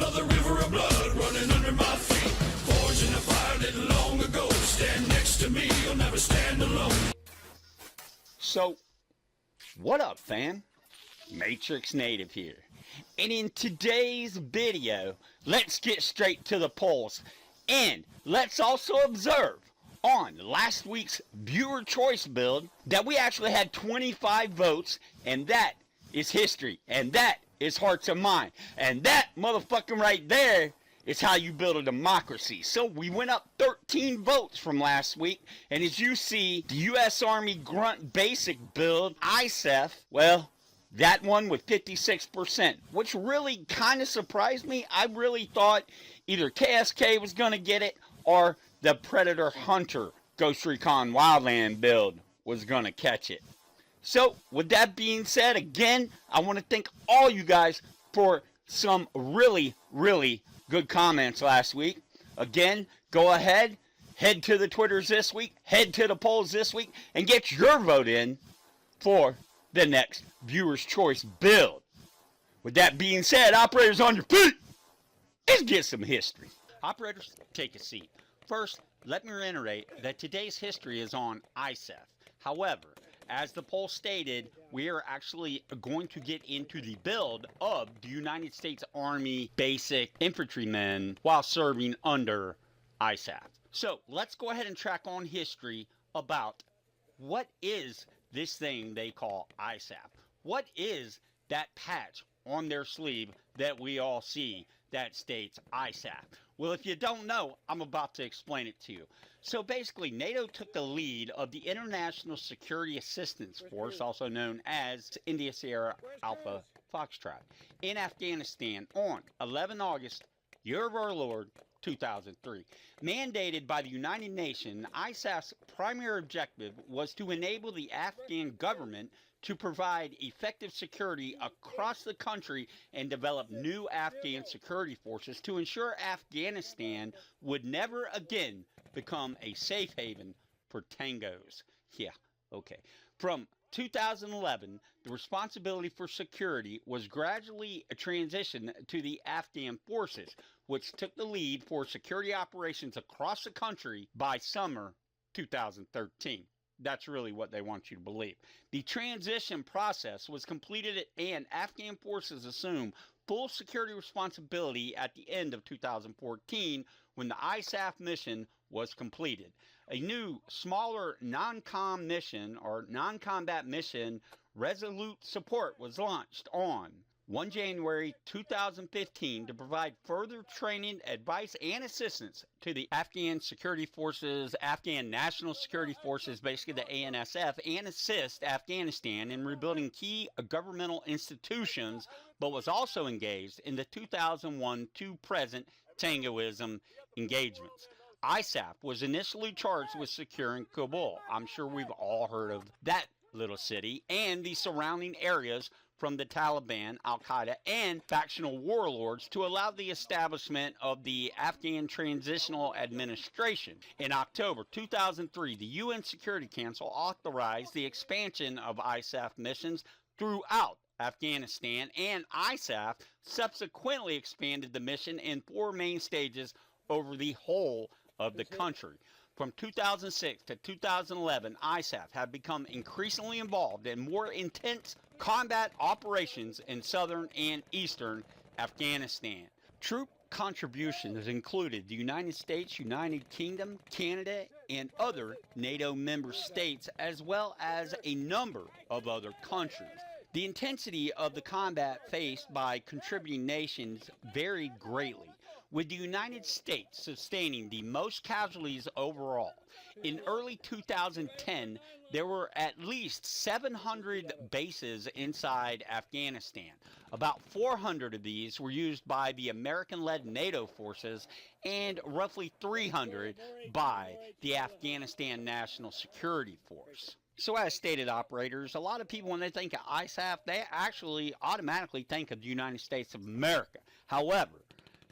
another river of blood running under my feet. Forged in a fire lit long ago. Stand next to me, you'll never stand alone. So, what up, fam? Matrix Native here. And in today's video, let's get straight to the polls. And let's also observe on last week's viewer choice build that we actually had 25 votes, and that is history, and that is hearts and mind, and that motherfucking right there is how you build a democracy. So we went up 13 votes from last week, and as you see, the U.S. Army Grunt Basic build, ISAF, well, that one with 56%, which really kind of surprised me. I really thought either KSK was going to get it or the Predator Hunter Ghost Recon Wildland build was going to catch it. So, with that being said, again, I want to thank all you guys for some really, really good comments last week. Again, go ahead, head to the Twitters this week, head to the polls this week, and get your vote in for the next Viewer's Choice build. With that being said, operators on your feet, let's get some history. Operators, take a seat. First, let me reiterate that today's history is on ISAF. However, as the poll stated, we are actually going to get into the build of the United States Army Basic Infantrymen while serving under ISAF. So let's go ahead and track on history about what is this thing they call ISAF. What is that patch on their sleeve that we all see that states ISAF? Well, if you don't know, I'm about to explain it to you. So basically, NATO took the lead of the International Security Assistance Force, also known as India Sierra Alpha Foxtrot, in Afghanistan on 11 August, year of our Lord, 2003. Mandated by the United Nations, ISAF's primary objective was to enable the Afghan government to provide effective security across the country and develop new Afghan security forces to ensure Afghanistan would never again become a safe haven for tangos. Yeah, okay. From 2011, the responsibility for security was gradually transitioned to the Afghan forces, which took the lead for security operations across the country by summer 2013. That's really what they want you to believe. The transition process was completed and Afghan forces assumed full security responsibility at the end of 2014 when the ISAF mission was completed. A new, smaller non-com mission or non-combat mission, Resolute support, was launched on 1 January 2015 to provide further training, advice, and assistance to the Afghan security forces, Afghan National Security Forces, basically the ANSF, and assist Afghanistan in rebuilding key governmental institutions, but was also engaged in the 2001 to present Tangoism engagements. ISAF was initially charged with securing Kabul. I'm sure we've all heard of that little city and the surrounding areas from the Taliban, Al-Qaeda, and factional warlords to allow the establishment of the Afghan Transitional Administration. In October 2003, the UN Security Council authorized the expansion of ISAF missions throughout Afghanistan, and ISAF subsequently expanded the mission in 4 main stages over the whole of the country. From 2006 to 2011, ISAF have become increasingly involved in more intense combat operations in southern and eastern Afghanistan. Troop contributions included the United States, United Kingdom, Canada, and other NATO member states, as well as a number of other countries. The intensity of the combat faced by contributing nations varied greatly, with the United States sustaining the most casualties overall. In early 2010, there were at least 700 bases inside Afghanistan. About 400 of these were used by the American-led NATO forces and roughly 300 by the Afghanistan National Security Force. So as stated, operators, a lot of people, when they think of ISAF, they actually automatically think of the United States of America. However,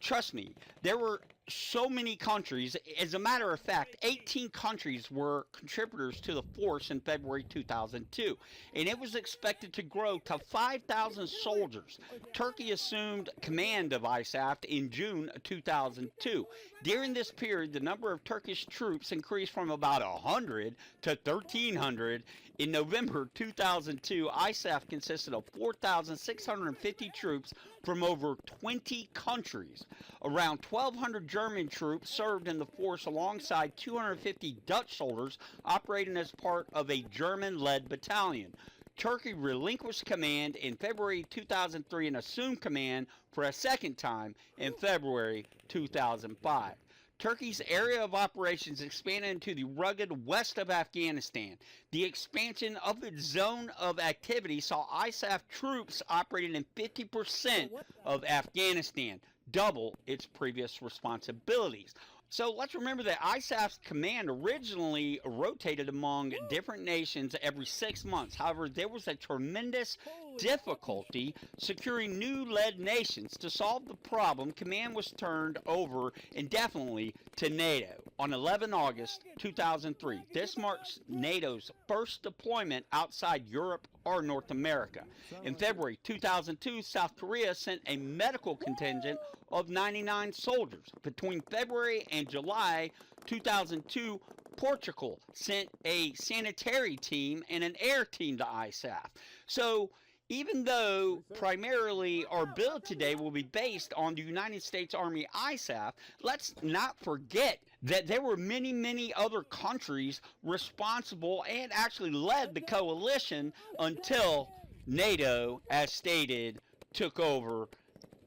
trust me, there were so many countries. As a matter of fact, 18 countries were contributors to the force in February 2002, and it was expected to grow to 5,000 soldiers. Turkey assumed command of ISAF in June 2002. During this period, the number of Turkish troops increased from about 100 to 1,300. In November 2002, ISAF consisted of 4,650 troops from over 20 countries. Around 1,200 German troops served in the force alongside 250 Dutch soldiers operating as part of a German-led battalion. Turkey relinquished command in February 2003 and assumed command for a second time in February 2005. Turkey's area of operations expanded into the rugged west of Afghanistan. The expansion of its zone of activity saw ISAF troops operating in 50% of Afghanistan, double its previous responsibilities. So let's remember that ISAF's command originally rotated among different nations every 6 months. However, there was a tremendous difficulty securing new led nations. To solve the problem, command was turned over indefinitely to NATO on 11 August 2003. This marks NATO's first deployment outside Europe or North America. In February 2002, South Korea sent a medical contingent of 99 soldiers. Between February and July 2002, Portugal sent a sanitary team and an air team to ISAF. So even though primarily our build today will be based on the United States Army ISAF, let's not forget that there were many, many other countries responsible and actually led the coalition until NATO, as stated, took over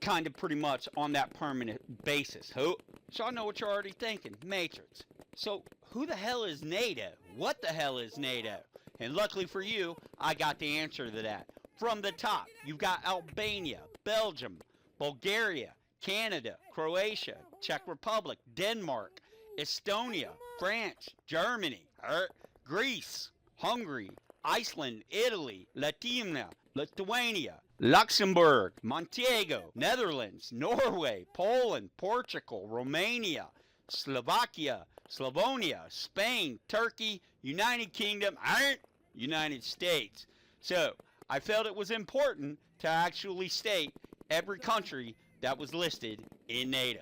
kind of pretty much on that permanent basis. So I know what you're already thinking, Matrix. So who the hell is NATO? What the hell is NATO? And luckily for you, I got the answer to that. From the top, you've got Albania, Belgium, Bulgaria, Canada, Croatia, Czech Republic, Denmark, Estonia, France, Germany, Greece, Hungary, Iceland, Italy, Lithuania, Luxembourg, Montenegro, Netherlands, Norway, Poland, Portugal, Romania, Slovakia, Slavonia, Spain, Turkey, United Kingdom, United States. So I felt it was important to actually state every country that was listed in NATO.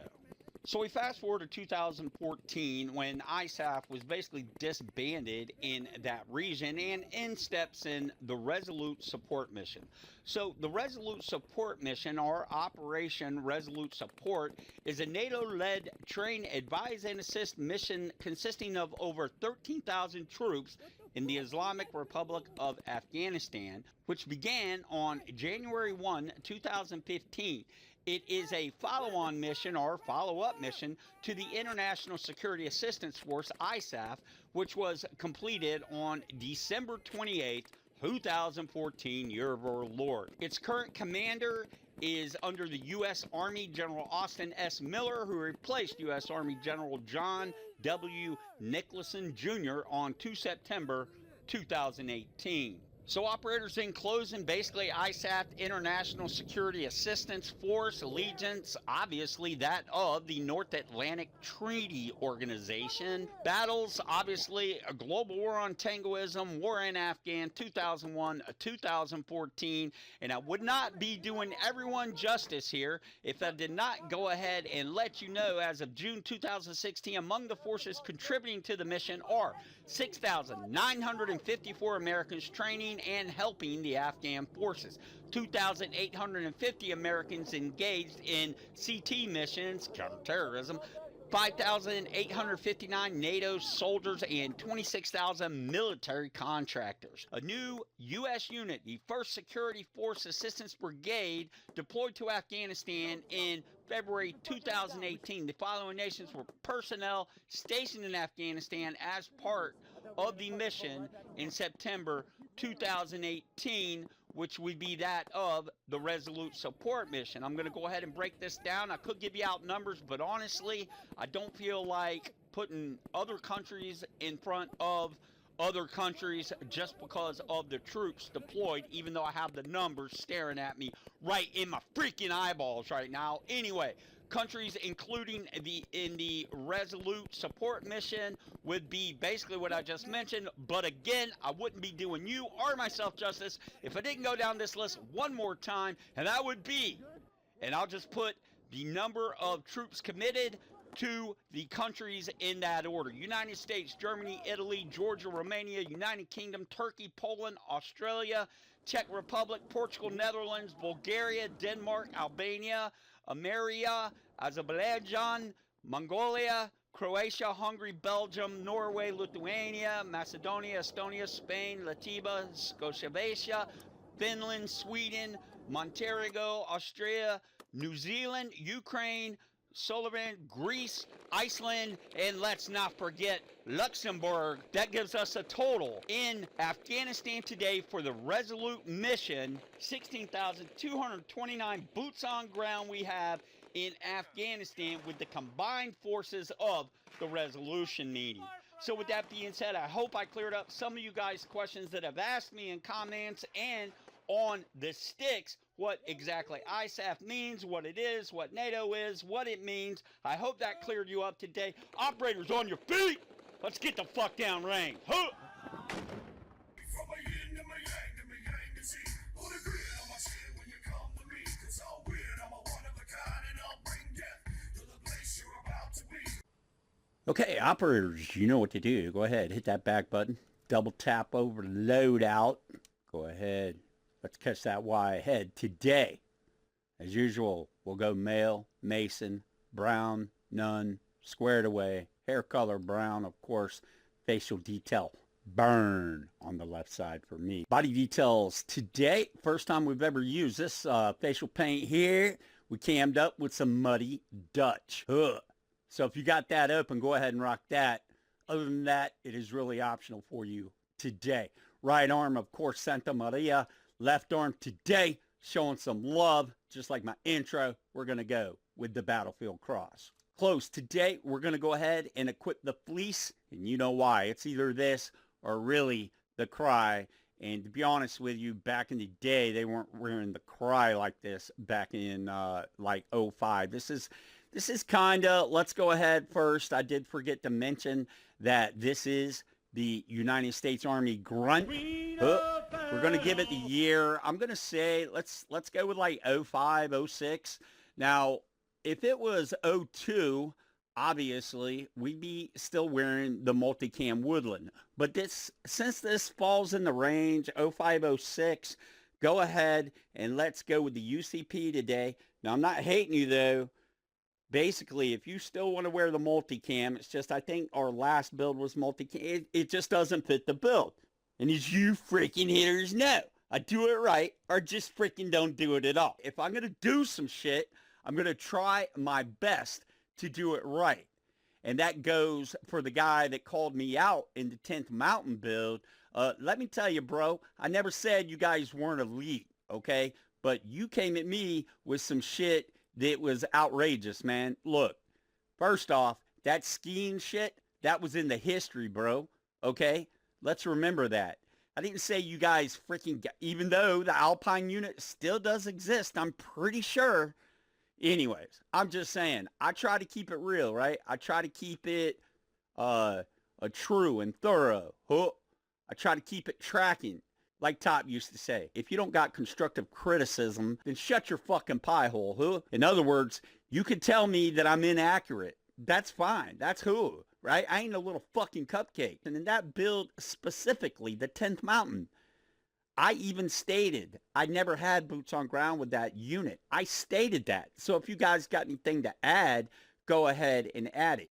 So we fast forward to 2014 when ISAF was basically disbanded in that region, and in steps in the Resolute support mission. So the Resolute support mission, or Operation Resolute Support, is a NATO-led train, advise, and assist mission consisting of over 13,000 troops in the Islamic Republic of Afghanistan, which began on January 1, 2015. It is a follow-on mission or follow-up mission to the International Security Assistance Force, ISAF, which was completed on December 28, 2014, year of our Lord. Its current commander is under the U.S. Army General Austin S. Miller, who replaced U.S. Army General John W. Nicholson Jr. on 2 September 2018. So operators, in closing, basically ISAF, International Security Assistance Force, allegiance, obviously that of the North Atlantic Treaty Organization. Battles, obviously, a global war on Tangoism, war in Afghan, 2001, 2014. And I would not be doing everyone justice here if I did not go ahead and let you know, as of June 2016, among the forces contributing to the mission are 6,954 Americans training and helping the Afghan forces, 2,850 Americans engaged in CT missions, counterterrorism, 5,859 NATO soldiers, and 26,000 military contractors. A new U.S. unit, the 1st Security Force Assistance Brigade, deployed to Afghanistan in February 2018. The following nations were personnel stationed in Afghanistan as part of the mission in September 2018, which would be that of the Resolute support mission. I'm going to go ahead and break this down. I could give you out numbers, but honestly, I don't feel like putting other countries in front of other countries just because of the troops deployed, even though I have the numbers staring at me right in my freaking eyeballs right now. Anyway, countries including in the Resolute support mission would be basically what I just mentioned. But again, I wouldn't be doing you or myself justice if I didn't go down this list one more time, and that would be, and I'll just put the number of troops committed to the countries in that order: United States, Germany, Italy, Georgia, Romania, United Kingdom, Turkey, Poland, Australia, Czech Republic, Portugal, Netherlands, Bulgaria, Denmark, Albania, Armenia, Azerbaijan, Mongolia, Croatia, Hungary, Belgium, Norway, Lithuania, Macedonia, Estonia, Spain, Latvia, Scotia, Finland, Sweden, Montenegro, Austria, New Zealand, Ukraine, Sullivan, Greece, Iceland, and let's not forget Luxembourg. That gives us a total in Afghanistan today for the Resolute mission, 16,229 boots on ground we have in Afghanistan with the combined forces of the resolution meeting. So with that being said, I hope I cleared up some of you guys' questions that have asked me in comments and on the sticks, what exactly ISAF means, what it is, what NATO is, what it means. I hope that cleared you up today. Operators, on your feet. Let's get the fuck down range. Huh? From my yin to my yang to my yang to see. Put a grin on my skin when you come to me. 'Cause I'm weird, I'm a one of a kind, and I'll bring death to the place you're about to be. Okay, operators, you know what to do. Go ahead, hit that back button. Double tap over to loadout. Go ahead. Let's catch that Y ahead. Today, as usual, we'll go male, Mason, brown, none, squared away, hair color brown, of course, facial detail burn on the left side for me. Body details today, first time we've ever used this facial paint here. We cammed up with some Muddy Dutch. So if you got that open, go ahead and rock that. Other than that, it is really optional for you today. Right arm, of course, Santa Maria. Left arm today, showing some love, just like my intro. We're going to go with the Battlefield Cross. Close today, we're going to go ahead and equip the fleece, and you know why. It's either this or really the cry. And to be honest with you, back in the day, they weren't wearing the cry like this back in like 05. This is kind of, let's go ahead first. I did forget to mention that this is the United States Army grunt. We're going to give it the year. I'm going to say let's go with like 05, 06. Now, if it was 02, obviously we'd be still wearing the multicam woodland. But since this falls in the range 05, 06, go ahead and let's go with the UCP today. Now, I'm not hating you though. Basically, if you still want to wear the multicam, it's just I think our last build was multicam. It just doesn't fit the build. And as you freaking hitters know, I do it right or just freaking don't do it at all. If I'm going to do some shit, I'm going to try my best to do it right. And that goes for the guy that called me out in the 10th Mountain build. Let me tell you, bro, I never said you guys weren't elite, okay? But you came at me with some shit that was outrageous, man. Look, first off, that skiing shit, that was in the history, bro, okay? Let's remember that. I didn't say you guys freaking, even though the Alpine unit still does exist, I'm pretty sure. Anyways, I'm just saying, I try to keep it real, right? I try to keep it true and thorough. I try to keep it tracking. Like Top used to say, if you don't got constructive criticism, then shut your fucking pie hole, In other words, you could tell me that I'm inaccurate. That's fine. That's who, right? I ain't a little fucking cupcake. And in that build specifically, the 10th Mountain, I even stated I never had boots on ground with that unit. I stated that. So if you guys got anything to add, go ahead and add it.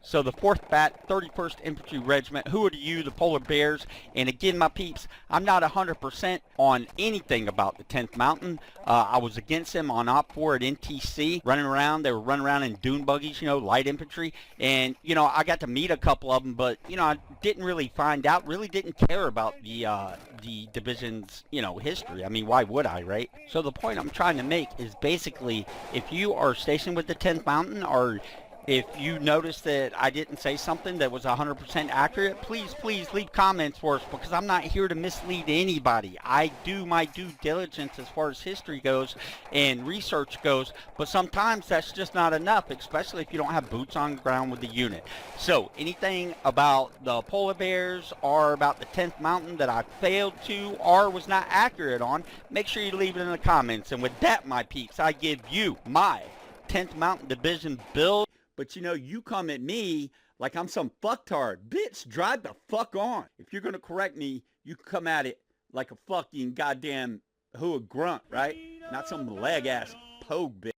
So the 4th Bat, 31st Infantry Regiment, who are you, the Polar Bears? And again, my peeps, I'm not 100% on anything about the 10th Mountain. I was against them on Op 4 at NTC, running around. They were running around in dune buggies, you know, light infantry. And, you know, I got to meet a couple of them, but, you know, I didn't really find out, really didn't care about the division's, you know, history. I mean, why would I, right? So the point I'm trying to make is basically, if you are stationed with the 10th Mountain or If you notice that I didn't say something that was 100% accurate, please, please leave comments for us, because I'm not here to mislead anybody. I do my due diligence as far as history goes and research goes, but sometimes that's just not enough, especially if you don't have boots on the ground with the unit. So anything about the polar bears or about the 10th mountain that I failed to or was not accurate on, make sure you leave it in the comments. And with that, my peeps, I give you my 10th Mountain Division build. But you know, you come at me like I'm some fucktard. Bitch, drive the fuck on. If you're gonna correct me, you come at it like a fucking goddamn who a grunt, right? Not some leg ass pogue bitch.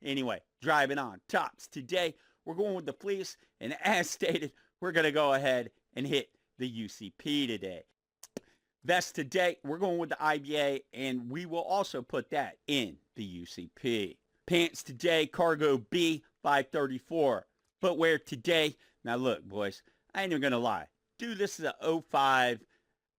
Anyway, driving on. Tops. Today, we're going with the fleece, and as stated, we're gonna go ahead and hit the UCP today. Vest today, we're going with the IBA, and we will also put that in the UCP. Pants today, cargo B, 534. Footwear today, now look, boys, I ain't even gonna lie. Dude, this is a 05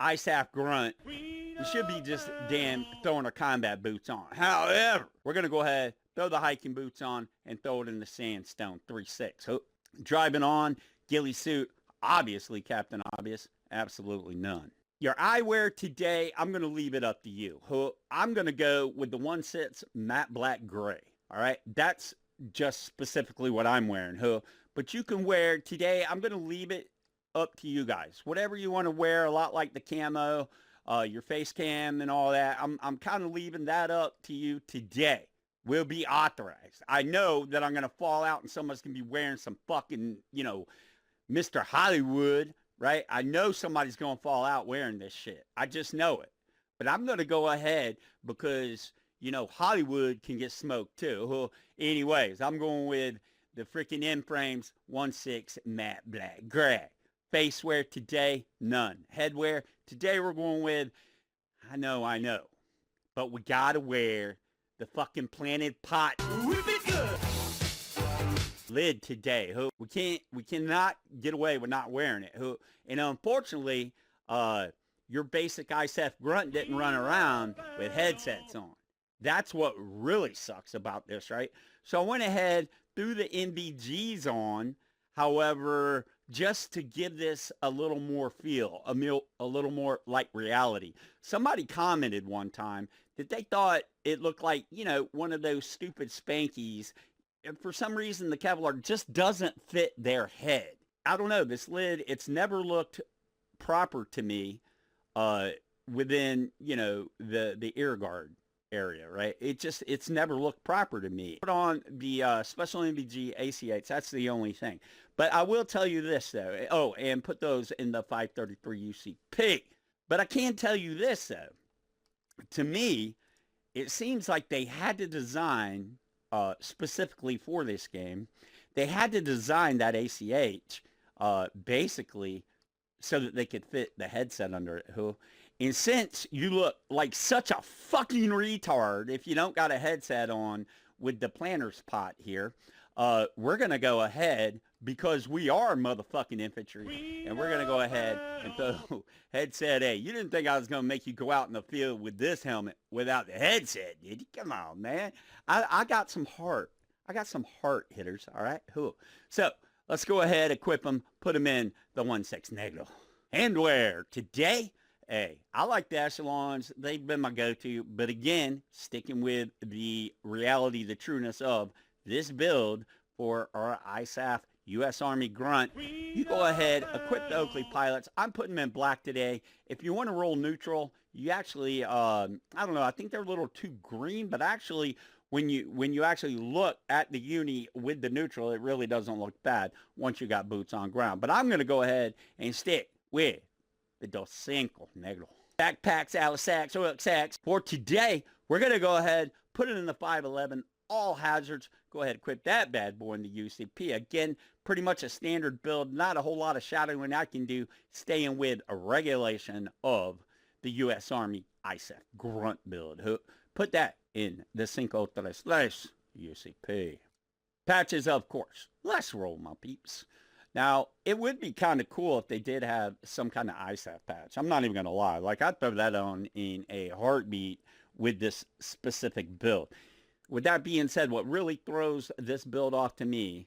ISAF grunt. We should be just damn throwing our combat boots on. However, we're gonna go ahead, throw the hiking boots on, and throw it in the sandstone 3.6. Driving on, ghillie suit, obviously Captain Obvious, absolutely none. Your eyewear today, I'm going to leave it up to you. I'm going to go with the 1.6 matte black gray. All right, that's just specifically what I'm wearing. But you can wear today, I'm going to leave it up to you guys. Whatever you want to wear, a lot like the camo, your face cam and all that. I'm kind of leaving that up to you today. Will be authorized. I know that I'm going to fall out and someone's going to be wearing some fucking, Mr. Hollywood, right? I know somebody's going to fall out wearing this shit. I just know it. But I'm going to go ahead because, Hollywood can get smoked too. Anyways, I'm going with the freaking M-frames 1.6 matte black gray. Face wear today, none. Headwear, today we're going with, I know. But we got to wear the fucking Planet Pot. Whip it good. Lid today. We cannot get away with not wearing it. And unfortunately, your basic ISAF grunt didn't run around with headsets on. That's what really sucks about this, right? So I went ahead, threw the NVGs on. However, just to give this a little more feel, a little more like reality. Somebody commented one time that they thought it looked like, one of those stupid Spankies. And for some reason, the Kevlar just doesn't fit their head. I don't know. This lid, it's never looked proper to me within, the ear guard area, right? It's never looked proper to me. Put on the special NVG ACH. That's the only thing. But I will tell you this, though. Oh, and put those in the 533 UCP. But I can tell you this, though. To me, it seems like they had to design, specifically for this game, they had to design that ACH basically so that they could fit the headset under it. And since you look like such a fucking retard if you don't got a headset on with the planter's pot here, we're going to go ahead, because we are motherfucking infantry, and we're going to go ahead and throw headset A. You didn't think I was going to make you go out in the field with this helmet without the headset, did you? Come on, man. I got some heart. I got some heart hitters, all right? So let's go ahead, equip them, put them in the 1.6 Negro. Handwear today. Hey, I like the echelons. They've been my go-to. But again, sticking with the reality, the trueness of this build for our ISAF U.S. Army grunt, you go ahead, equip the Oakley pilots. I'm putting them in black today. If you want to roll neutral, you actually, I don't know, I think they're a little too green, but actually, when you actually look at the uni with the neutral, it really doesn't look bad once you got boots on ground. But I'm going to go ahead and stick with the Dos Cinco Negro. Backpacks, Alisacs, oil sacks. For today, we're going to go ahead, put it in the 511, all hazards. Go ahead, equip that bad boy in the UCP. Again, pretty much a standard build. Not a whole lot of shadowing I can do, staying with a regulation of the U.S. Army ISAF grunt build. Put that in the Cinco Tres UCP. Patches, of course. Let's roll, my peeps. Now, it would be kind of cool if they did have some kind of ISAF patch. I'm not even going to lie. Like, I'd throw that on in a heartbeat with this specific build. With that being said, what really throws this build off to me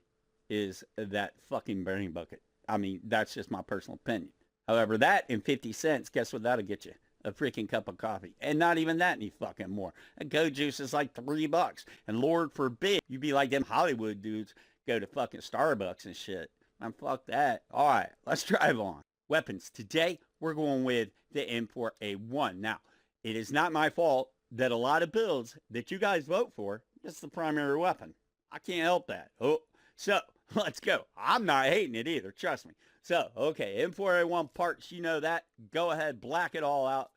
is that fucking burning bucket. I mean, that's just my personal opinion. However, that and 50 cents, guess what that'll get you? A freaking cup of coffee. And not even that any fucking more. A Go Juice is like $3. And Lord forbid you be like them Hollywood dudes, go to fucking Starbucks and shit. Man, fuck that. All right, let's drive on. Weapons. Today, we're going with the M4A1. Now, it is not my fault that a lot of builds that you guys vote for, it's the primary weapon. I can't help that. Oh, so let's go. I'm not hating it either, trust me. So, okay, M4A1 parts, you know that. Go ahead, black it all out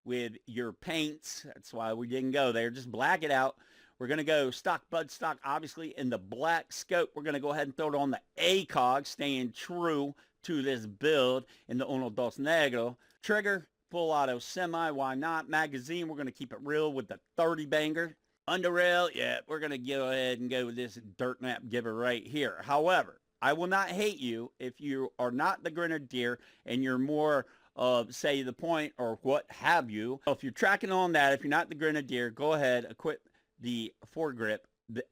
with your paints. That's why we didn't go there. Just black it out. We're going to go stock buttstock, obviously, in the black scope. We're going to go ahead and throw it on the ACOG, staying true to this build in the Uno Dos Negro. Trigger, full auto semi, why not? Magazine, we're going to keep it real with the 30 banger. Underrail, yeah, we're going to go ahead and go with this dirt map giver right here. However, I will not hate you if you are not the Grenadier and you're more of, say, the point or what have you. If you're tracking on that, if you're not the Grenadier, go ahead, equip the foregrip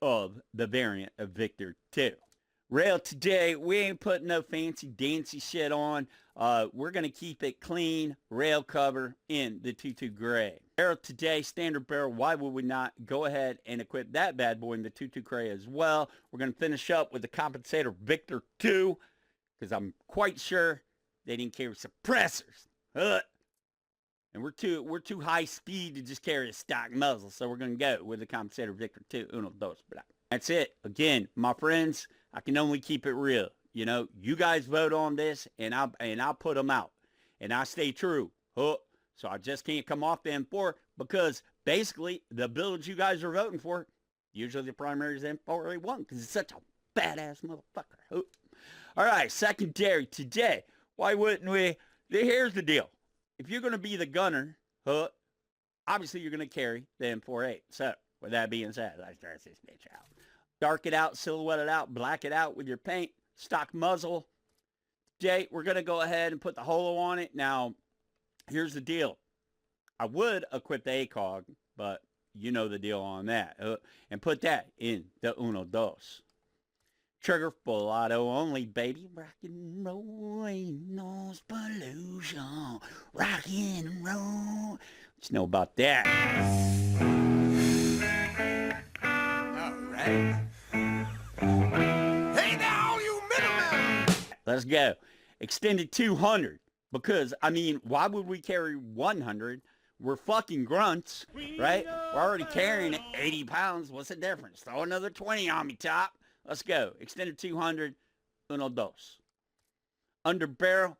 of the variant of Victor 2. Rail today, we ain't putting no fancy dancy shit on. We're going to keep it clean, rail cover in the 22 gray. Barrel today, standard barrel, why would we not go ahead and equip that bad boy in the 22 gray as well. We're going to finish up with the compensator Victor 2, because I'm quite sure they didn't carry suppressors. And we're too high speed to just carry a stock muzzle, so we're going to go with the compensator Victor 2, uno, dos, blah. That's it. Again, my friends, I can only keep it real. You know, you guys vote on this, and I'll put them out. And I stay true. So I just can't come off the M4 because basically the builds you guys are voting for, usually the primary is M4A1 because it's such a badass motherfucker. All right, secondary today. Why wouldn't we? Here's the deal. If you're going to be the gunner, obviously you're going to carry the M4A. So with that being said, let's dress this bitch out. Dark it out, silhouette it out, black it out with your paint, stock muzzle. Jay, we're going to go ahead and put the holo on it. Now, here's the deal. I would equip the ACOG, but you know the deal on that. And put that in the uno dos. Trigger full auto only, baby. Rock and roll, ain't no pollution. Rock and roll. What you know about that? Hey now, you middleman! Let's go. Extended 200. Because, I mean, why would we carry 100? We're fucking grunts, right? We're already carrying 80 pounds. What's the difference? Throw another 20 on me, top. Let's go. Extended 200. Uno, dos. Under barrel.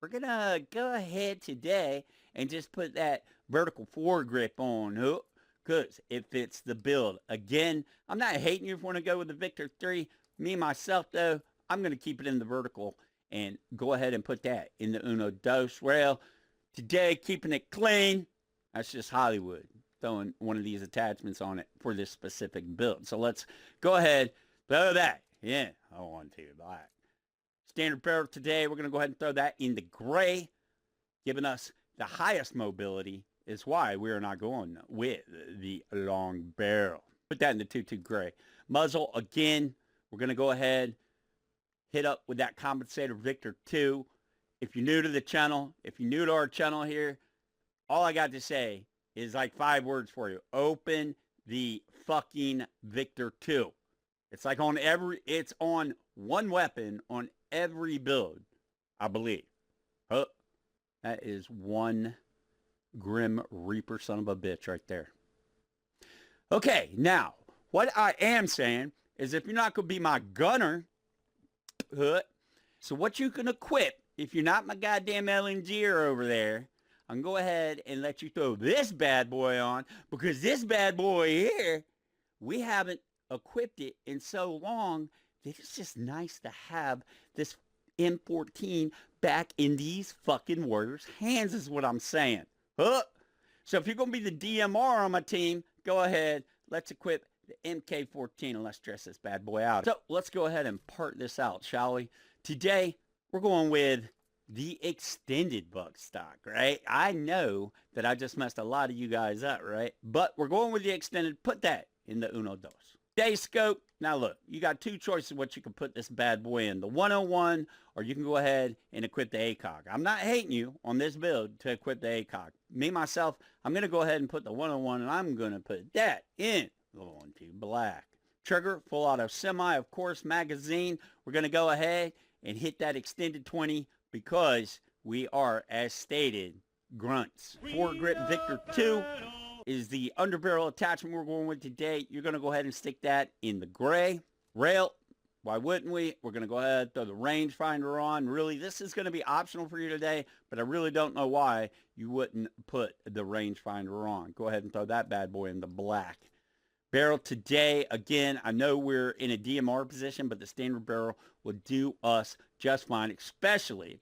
We're going to go ahead today and just put that vertical foregrip on. Because it fits the build. Again, I'm not hating you if you want to go with the Victor 3. Me, myself, though, I'm going to keep it in the vertical and go ahead and put that in the uno dos rail. Today, keeping it clean. That's just Hollywood. Throwing one of these attachments on it for this specific build. So let's go ahead, throw that. Yeah, I want to. Black. Standard barrel today, we're going to go ahead and throw that in the gray. Giving us the highest mobility is why we are not going with the long barrel. Put that in the 22 gray. Muzzle, again, we're going to go ahead, hit up with that compensator Victor 2. If you're new to the channel, if you're new to our channel here, all I got to say is like 5 words for you. Open the fucking Victor 2. It's like it's on one weapon on every build, I believe. That is one Grim Reaper son of a bitch right there. Okay, now, what I am saying is if you're not going to be my gunner, so what you can equip, if you're not my goddamn LNGer over there, I'm going to go ahead and let you throw this bad boy on, because this bad boy here, we haven't equipped it in so long that it's just nice to have this M14 back in these fucking warriors' hands is what I'm saying. So if you're going to be the DMR on my team, go ahead, let's equip the MK14 and let's dress this bad boy out. So let's go ahead and part this out, shall we? Today, we're going with the extended bug stock, right? I know that I just messed a lot of you guys up, right? But we're going with the extended. Put that in the uno dos. Day scope, Now look, you got two choices what you can put this bad boy in. The 101, or you can go ahead and equip the ACOG. I'm not hating you on this build to equip the ACOG. Me, myself, I'm going to go ahead and put the 101, and I'm going to put that in the 1-2 black. Trigger, full auto semi, of course, magazine. We're going to go ahead and hit that extended 20 because we are, as stated, grunts. Foregrip Victor 2 is the underbarrel attachment we're going with today. You're going to go ahead and stick that in the gray. Rail, why wouldn't we? We're going to go ahead and throw the rangefinder on. Really, this is going to be optional for you today, but I really don't know why you wouldn't put the rangefinder on. Go ahead and throw that bad boy in the black. Barrel today, again, I know we're in a DMR position, but the standard barrel will do us just fine, especially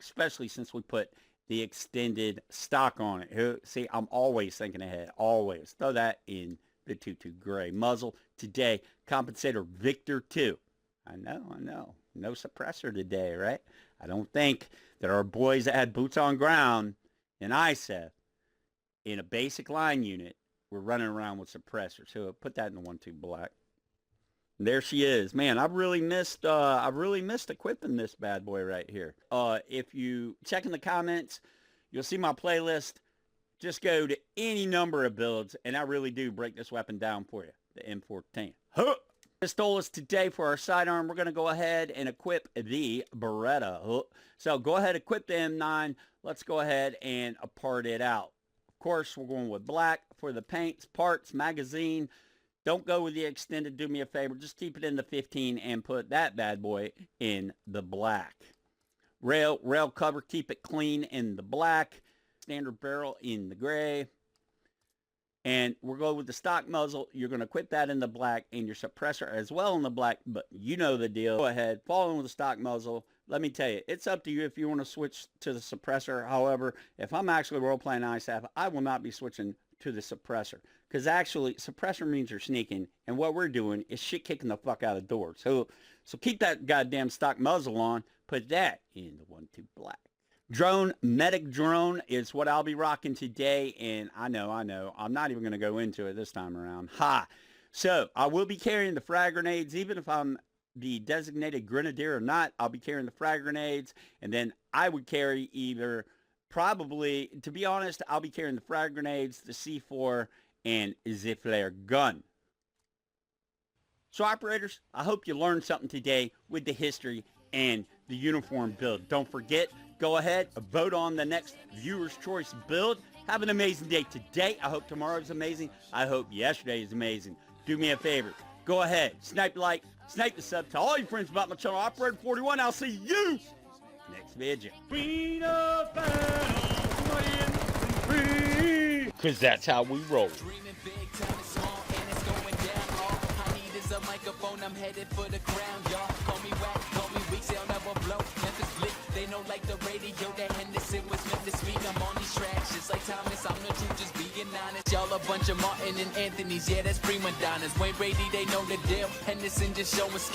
since we put the extended stock on it. See, I'm always thinking ahead, always. Throw that in the 2-2 gray. Muzzle today, compensator Victor 2. I know. No suppressor today, right? I don't think that our boys that had boots on ground in ISAF in a basic line unit were running around with suppressors. So put that in the 1-2 black. And there she is. Man, I really missed equipping this bad boy right here. If you check in the comments, you'll see my playlist. Just go to any number of builds, and I really do break this weapon down for you. The M410. Huh! Pistolas today for our sidearm. We're going to go ahead and equip the Beretta. Huh! So go ahead, equip the M9. Let's go ahead and part it out. Of course, we're going with black for the paints, parts, magazine. Don't go with the extended. Do me a favor. Just keep it in the 15 and put that bad boy in the black. Rail cover. Keep it clean in the black. Standard barrel in the gray. And we're going with the stock muzzle. You're going to equip that in the black and your suppressor as well in the black. But you know the deal. Go ahead. Follow in with the stock muzzle. Let me tell you, it's up to you if you want to switch to the suppressor. However, if I'm actually role-playing ISAF, I will not be switching to the suppressor. Because actually, suppressor means you're sneaking. And what we're doing is shit kicking the fuck out of doors. So keep that goddamn stock muzzle on. Put that in the 1-2 black. Drone, medic drone is what I'll be rocking today. And I know. I'm not even going to go into it this time around. Ha! So I will be carrying the frag grenades. Even if I'm the designated grenadier or not, I'll be carrying the frag grenades. And then I would carry either, probably, to be honest, I'll be carrying the frag grenades, the C4, and zip flare gun. So operators, I hope you learned something today with the history and the uniform build. Don't forget, go ahead, vote on the next viewer's choice build. Have an amazing day today. I hope tomorrow's amazing. I hope yesterday is amazing. Do me a favor. Go ahead, snipe the like, snipe the sub. Tell all your friends about my channel, Operator 41. I'll see you next video. Because that's how we roll. A microphone, I'm headed for the ground, y'all. Call me whack, call me weak, they'll never blow. Memphis flick, they know like the radio that Henderson was meant to speak. I'm on these tracks, just like Thomas, I'm the truth, just being honest. Y'all a bunch of Martin and Anthony's, yeah, that's prima donnas. Wayne Brady, they know the deal. Henderson just showing skill.